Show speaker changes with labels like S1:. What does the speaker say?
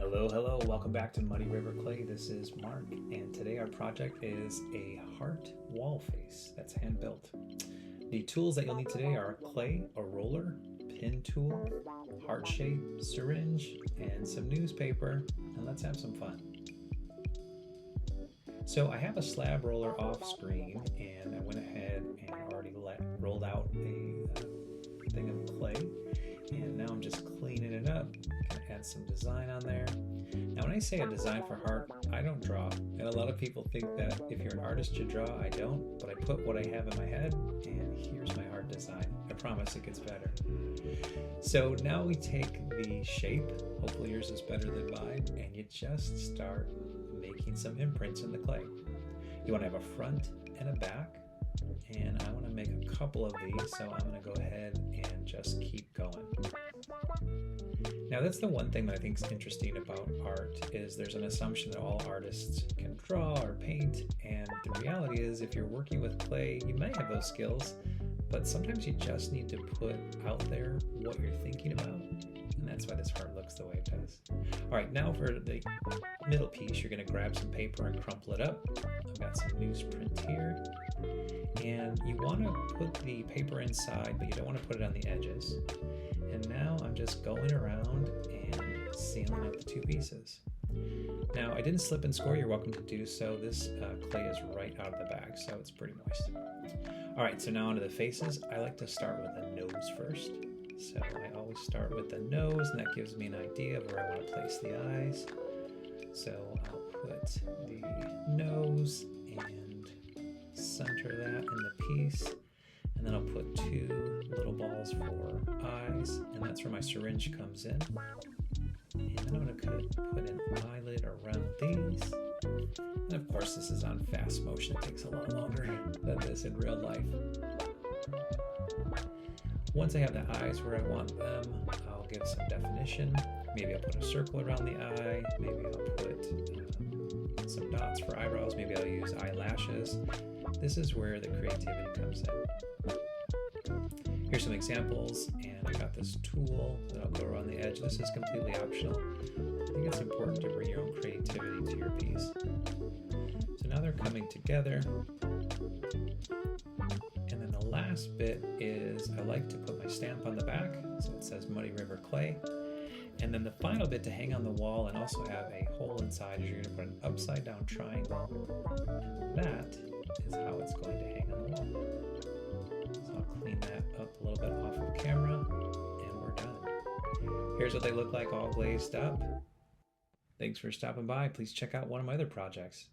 S1: Hello, welcome back to Muddy River Clay. This is Mark, and today our project is a heart wall face that's hand built. The tools that you'll need today are clay, a roller, pin tool, heart shape, syringe, and some newspaper, and let's have some fun. So I have a slab roller off screen, and I went ahead and already rolled out a thing of clay, and now I'm just cleaning it up. Gonna add some design on there. Now when I say a design for heart, I don't draw, and a lot of people think that if you're an artist you draw. I don't, but I put what I have in my head, and here's my heart design. I promise it gets better. So now we take the shape, hopefully yours is better than mine, and you just start making some imprints in the clay. You want to have a front and a back, and I want to make a couple of these, so I'm going to go ahead and just keep going. Now that's the one thing that I think is interesting about art, is there's an assumption that all artists can draw or paint, and the reality is if you're working with clay, you might have those skills, but sometimes you just need to put out there what you're thinking about, and that's why this heart looks the way it does. All right, now for the middle piece, you're going to grab some paper and crumple it up. I've got some newsprint here, and you want to put the paper inside, but you don't want to put it on the edges. And now I'm just going around and sealing up the two pieces. Now I didn't slip and score, you're welcome to do so. This clay is right out of the bag, so it's pretty moist. All right, so now onto the faces. I like to start with the nose first. So I always start with the nose, and that gives me an idea of where I want to place the eyes. So I'll put the nose and center that in the piece. And then I'll put two little balls for eyes, and that's where my syringe comes in. And then I'm going to put an eyelid around these. And of course this is on fast motion, it takes a lot longer than this in real life. Once I have the eyes where I want them, I'll give some definition. Maybe I'll put a circle around the eye, maybe I'll put some dots for eyebrows, maybe I'll use eyelashes. This is where the creativity comes in. Here's some examples, and I got this tool that I'll go around the edge. This is completely optional. I think it's important to bring your own creativity to your piece. So now they're coming together. And then the last bit is I like to put my stamp on the back, so it says Muddy River Clay. And then the final bit to hang on the wall and also have a hole inside is you're going to put an upside down triangle. And that is how it's going to hang on the wall. So I'll clean that up a little bit off of camera, and we're done. Here's what they look like all glazed up. Thanks for stopping by. Please check out one of my other projects.